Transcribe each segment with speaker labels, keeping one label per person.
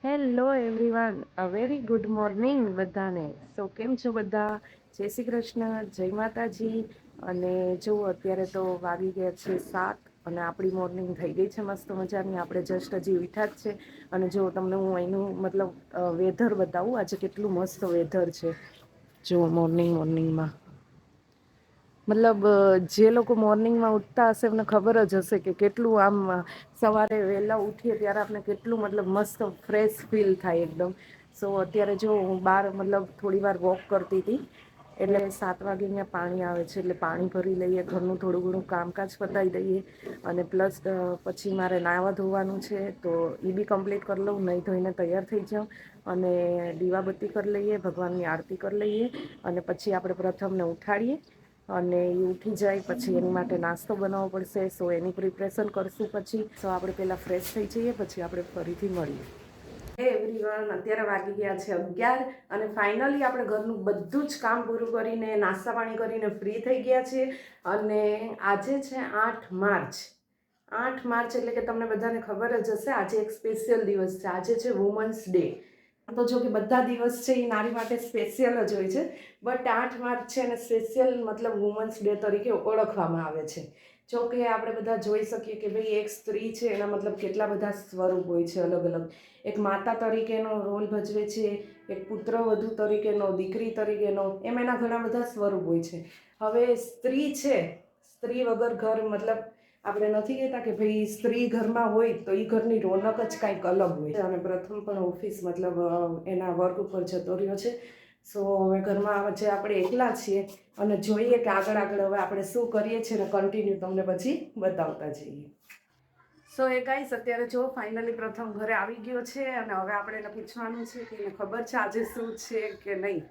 Speaker 1: Hello everyone, a very good morning બધાને. કેમ છો બધા? જય શ્રી કૃષ્ણ, જય માતાજી. અને જો અત્યારે તો વાગી ગયા છે 7 અને આપણી મોર્નિંગ થઈ ગઈ છે મસ્ત મજાની. આપણે જસ્ટ હજી ઉઠ્યા જ છે. અને જો તમને હું અહીંનું મતલબ વેધર બતાવું, આજે કેટલું મસ્ત વેધર છે. જો મોર્નિંગમાં મતલબ જે લોકો મોર્નિંગમાં ઉઠતા હશે એમને ખબર જ હશે કે કેટલું આમ સવારે વહેલા ઉઠીએ ત્યારે આપણે કેટલું મતલબ મસ્ત ફ્રેશ ફીલ થાય એકદમ. અત્યારે જો હું બહાર મતલબ થોડી વાર વોક કરતી હતી, એટલે 7 વાગે અહીંયા પાણી આવે છે, એટલે પાણી ભરી લઈએ, ઘરનું થોડું ઘણું કામકાજ પતાવી દઈએ, અને પ્લસ પછી મારે નાહવા ધોવાનું છે તો એ બી કમ્પ્લીટ કરી લઉં, નહીં ધોઈને તૈયાર થઈ જાઉં અને દીવાબત્તી કરી લઈએ, ભગવાનની આરતી કરી લઈએ, અને પછી આપણે પ્રથમને ઉઠાડીએ અને એ ઉઠી જાય પછી એની માટે નાસ્તો બનાવવો પડશે. એની પ્રિપરેશન કરશું. પછી આપણે પહેલાં ફ્રેશ થઈ જઈએ, પછી આપણે ફરીથી મળીએ. એવરીવન, અત્યારે વાગી ગયા છે 11 અને ફાઇનલી આપણે ઘરનું બધું જ કામ પૂરું કરીને નાસ્તા પાણી કરીને ફ્રી થઈ ગયા છીએ. અને આજે છે 8 માર્ચ. 8 માર્ચ એટલે કે તમને બધાને ખબર જ હશે, આજે એક સ્પેશિયલ દિવસ છે. આજે છે વુમન્સ ડે. તો જો કે બધા દિવસ છે એ નારી માટે સ્પેશિયલ જ હોય છે, બટ 8 માર્ચ છે અને સ્પેશિયલ મતલબ વુમન્સ ડે તરીકે ઓળખવામાં આવે છે. જો કે આપણે બધા જોઈ શકીએ કે ભાઈ એક સ્ત્રી છે એના મતલબ કેટલા બધા સ્વરૂપ હોય છે અલગ અલગ. એક માતા તરીકેનો રોલ ભજવે છે, એક પુત્રવધુ તરીકેનો, દીકરી તરીકેનો, એમ એના ઘણા બધા સ્વરૂપ હોય છે. હવે સ્ત્રી છે, સ્ત્રી વગર ઘર મતલબ આપણે નથી કહેતા કે ભાઈ સ્ત્રી ઘરમાં હોય તો એ ઘરની રોનક જ કાંઈક અલગ હોય. અને પ્રથમ પણ ઓફિસ મતલબ એના વર્ક ઉપર જતો રહ્યો છે. હવે ઘરમાં જે આપણે એકલા છીએ અને જોઈએ કે આગળ હવે આપણે શું કરીએ છીએ ને કન્ટિન્યુ તમને પછી બતાવતા જઈએ. એ ગાઈસ, અત્યારે જો ફાઇનલી પ્રથમ ઘરે આવી ગયો છે અને હવે આપણે એને પૂછવાનું છે કે એને ખબર છે આજે શું છે કે નહીં.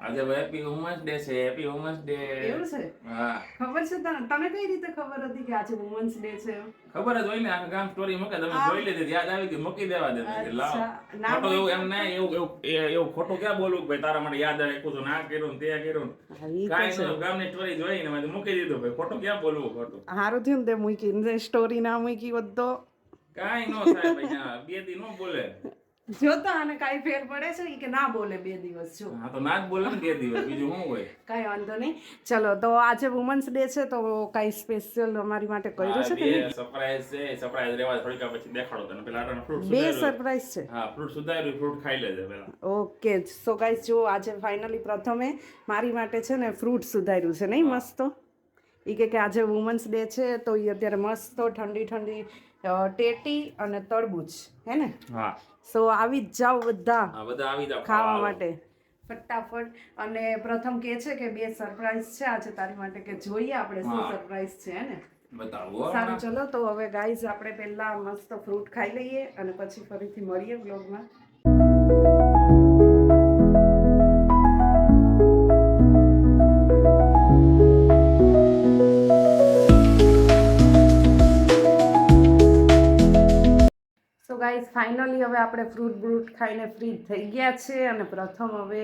Speaker 2: આજે હેપી વુમન્સ ડે છે. Happy women's day.
Speaker 1: એવું છે? હા. ખબર છે તને? તને કઈ રીતે ખબર હતી કે આજે વુમન્સ ડે છે?
Speaker 2: ખબર જ હોય ને, આ ગામ સ્ટોરી મૂકે, તમે જોઈ લીધી, યાદ આવી ગઈ, મૂકી દેવા દે. લાવ ખોટું એવું એમ નહીં, એવું ખોટું ક્યાં બોલવું ભાઈ, તારા માટે યાદ આવે કું ના કર્યું તે કર્યું કાંઈ નહીં. ગામની સ્ટોરી જોઈને મેં મૂકી દીધું ભાઈ, ખોટું ક્યાં બોલવું. ખોટું
Speaker 1: સારું થયું ને તે મૂકી, સ્ટોરી ના મૂકી હોત તો
Speaker 2: કાંઈ ન થાય ભાઈ, બે દી ન બોલે.
Speaker 1: જોતા અને કાઈ ફેર પડે છે કે ના બોલે 2 દિવસ? જો
Speaker 2: હા તો ના જ બોલે ને 2 દિવસ, બીજું શું હોય.
Speaker 1: કાંઈ વાંધો નહીં. ચલો, તો આજે વુમન્સ ડે છે તો કાંઈ સ્પેશિયલ અમારી માટે કર્યું છે કે નહીં?
Speaker 2: સરપ્રાઈઝ છે. સરપ્રાઈઝ રહેવા થોડીક પછી દેખાડો તને. પેલા આટાનો ફ્રૂટ
Speaker 1: બે
Speaker 2: સુધાર્યું.
Speaker 1: સરપ્રાઈઝ છે?
Speaker 2: હા, ફ્રૂટ સુધાર્યું, ફ્રૂટ ખાઈ લેજે પેલા.
Speaker 1: ઓકે. ગાઈસ, જો આજે ફાઇનલી પ્રથમે મારી માટે છે ને ફ્રૂટ સુધાર્યું છે, નહીં? મસ્ત. એ કે આજે વુમન્સ ડે છે તો એ અત્યારે મસ્ત ઠંડી ઠંડી ટેટી અને તરબૂચ, હે ને?
Speaker 2: હા.
Speaker 1: આવી જ જાઓ બધા.
Speaker 2: હા, બધા આવી જાવ
Speaker 1: ખાવા માટે ફટાફટ. અને પ્રથમ કે છે કે 2 સરપ્રાઈઝ છે આજે તારી માટે, કે જોઈએ આપણે શું સરપ્રાઈઝ છે, હે ને?
Speaker 2: બતાવો.
Speaker 1: સારું, ચલો તો હવે ગાઈઝ આપણે પહેલા મસ્ત ફ્રૂટ ખાઈ લઈએ અને પછી ફરીથી મળીએ બ્લોગમાં. ગાઈઝ, ફાઇનલી હવે આપણે ફ્રૂટ ખાઈને ફ્રી થઈ ગયા છે અને પ્રથમ હવે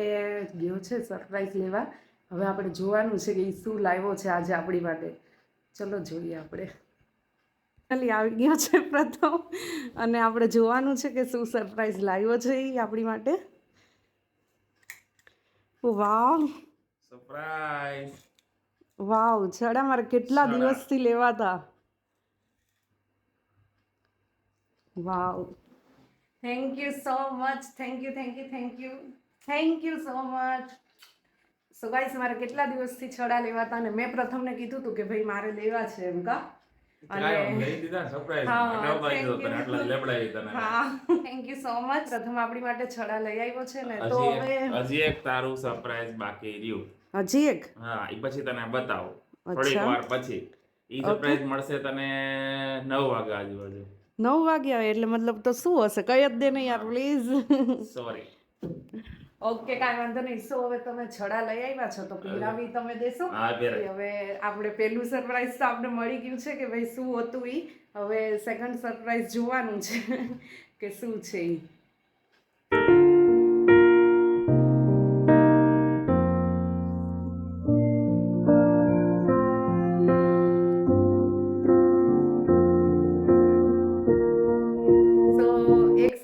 Speaker 1: ગયો છે સરપ્રાઈઝ લેવા. હવે આપણે જોવાનું છે કે એ શું લાવ્યો છે આજે આપણી માટે. ચલો જોઈએ. આપણે ફાઇનલી આવી ગયો છે પ્રથમ અને આપણે જોવાનું છે કે શું સરપ્રાઈઝ લાવ્યો છે એ આપણી માટે. વાવ,
Speaker 2: સરપ્રાઈઝ.
Speaker 1: વાવ છડા, મારે કેટલા દિવસથી લેવાતા. Wow, thank you so much. Thank you so much. Guys, મારે કેટલા દિવસથી છડા લેવાતા અને મેં પ્રથમને કીધું હતું કે ભાઈ મારે લેવા છે એમ. કા થેન્ક યુ સો મચ. પ્રથમ આપણી માટે છડા લઈ આવ્યો છે ને, તો હવે
Speaker 2: હજી એક તારું સરપ્રાઈઝ બાકી રહ્યું.
Speaker 1: હજી એક?
Speaker 2: હા, એ પછી તને બતાવું થોડીક વાર પછી. ઈ સરપ્રાઈઝ મળશે તને 9 વાગ્યા આજુબાજુ.
Speaker 1: 9 વાગ્યા એટલે મતલબ તો શું હશે? કઈ જ દે ને યાર, પ્લીઝ.
Speaker 2: સોરી.
Speaker 1: ઓકે, કાંઈ વાંધો નહીં. હવે તમે છડા લઈ આવ્યા છો તો પહેરાવી તમે દેશો. હવે આપણે પહેલું સરપ્રાઈઝ તો આપણે મળી ગયું છે કે ભાઈ શું હતું ઈ. હવે સેકન્ડ સરપ્રાઈઝ જોવાનું છે કે શું છે ઈ.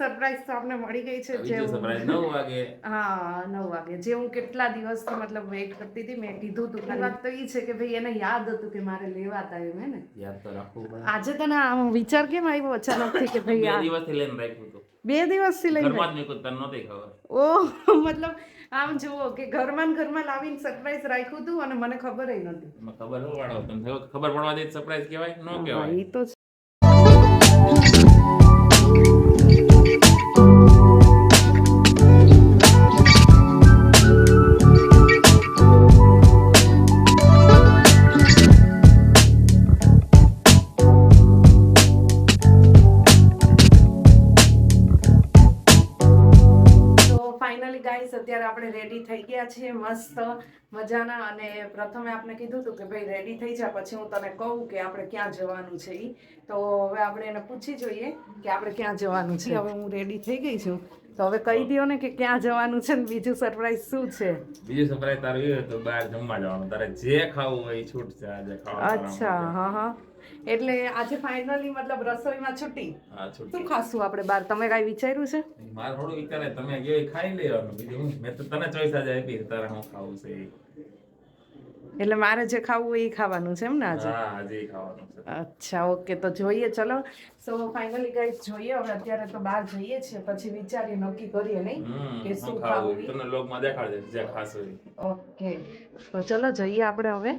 Speaker 1: સરપ્રાઈઝ તો આપણે મળી ગઈ છે
Speaker 2: બીજો સરપ્રાઈઝ 9 વાગે.
Speaker 1: હા 9 વાગે જે હું કેટલા દિવસથી મતલબ વેઇટ કરતી હતી. મેં કીધું તું ખાલી વાત તો એ છે કે ભાઈ એને યાદ હતું કે મારે લેવાતા એમ હે ને.
Speaker 2: યાદ તો રાખવું પડે.
Speaker 1: આજે તને આમ વિચાર કેમ આવ્યો અચાનકથી કે ભાઈ
Speaker 2: 2 દિવસથી લઈને રાખ્યું હતું.
Speaker 1: 2 દિવસથી લઈને
Speaker 2: ઘરમાં જ મેં તને નહોતી ખબર.
Speaker 1: ઓહ મતલબ આમ જુઓ કે ઘરમાં ને ઘરમાં લાવીને સરપ્રાઈઝ રાખ્યું હતું અને મને ખબર નહોતી.
Speaker 2: ખબર ન પાડો તને ખબર પડવા દે સરપ્રાઈઝ કહેવાય ન કહેવાય.
Speaker 1: એ તો ફાઇનલી ગાઈસ અત્યારે આપણે રેડી થઈ ગયા છીએ મસ્ત મજાના. અને પ્રથમે આપણે કીધું હતું કે ભાઈ રેડી થઈ જા પછી હું તને કહું કે આપણે ક્યાં જવાનું છે ઈ. તો હવે આપણે એને પૂછી જોઈએ કે આપણે ક્યાં જવાનું છે. હવે હું રેડી થઈ ગઈ છું તો હવે કહી દો ને કે ક્યાં જવાનું છે ને બીજું સરપ્રાઈઝ શું છે.
Speaker 2: બીજું સરપ્રાઈઝ તારું એ તો બહાર જમવા જવાનું. તારે જે ખાવું હોય એ છૂટ છે આજે ખાવાનું.
Speaker 1: અચ્છા હા હા એટલે આજે ફાઇનલી મતલબ રસોઈમાં છૂટી.
Speaker 2: હા છૂટ.
Speaker 1: શું ખાશું આપણે બહાર તમે કાંઈ વિચાર્યું છે.
Speaker 2: મારે થોડું વિચારે તમે જે ખાઈ લેવાનું બીજું હું મેં તો તને ચોઈસ આજે આપી તારે હું ખાવું છે એ.
Speaker 1: એટલે મારે જે ખાવું હોય એ ખાવાનું છે એમ ને આજે.
Speaker 2: હા આજે ઈ ખાવાનું છે.
Speaker 1: અચ્છા ઓકે તો જોઈએ ચલો. સો ફાઇનલી ગાઈસ જોઈએ હવે અત્યારે તો બહાર જઈએ છીએ પછી વિચારીએ નક્કી કરીએ નહીં કે શું ખાવું ઈ.
Speaker 2: તને લોગમાં દેખાડજે જે ખાસ હોય.
Speaker 1: ઓકે તો ચલો જઈએ આપણે હવે.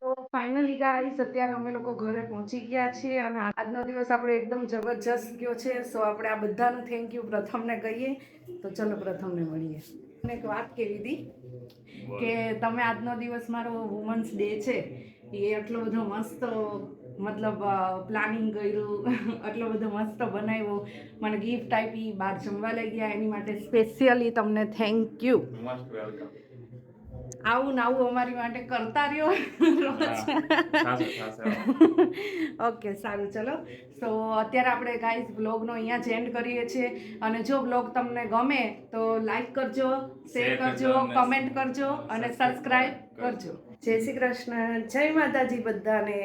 Speaker 1: તો ફાઇનલી ગાઈસ અત્યારે અમે લોકો ઘરે પહોંચી ગયા છીએ અને આજનો દિવસ આપણે એકદમ જબરજસ્ત ગયો છે. સો આપણે આ બધાનું થેન્ક યુ પ્રથમને કહીએ. તો ચલો પ્રથમને મળીએ. મને એક વાત કહેવી હતી કે તમે આજનો દિવસ મારો વુમન્સ ડે છે એ એટલો બધો મસ્ત મતલબ પ્લાનિંગ કર્યું આટલો બધો મસ્ત બનાવ્યો મને ગિફ્ટ આપી બહાર જમવા લઈ ગયા એની માટે સ્પેશિયલી તમને થેન્ક યુ.
Speaker 2: Most welcome.
Speaker 1: આવું ને આવું અમારી માટે કરતા રહ્યો. ઓકે સારું ચલો. સો અત્યારે આપણે ગાઈઝ બ્લોગનો અહીંયા જ એન્ડ કરીએ છીએ અને જો બ્લોગ તમને ગમે તો લાઈક કરજો, શેર કરજો, કમેન્ટ કરજો અને સબસ્ક્રાઈબ કરજો. જય શ્રી કૃષ્ણ, જય માતાજી બધાને.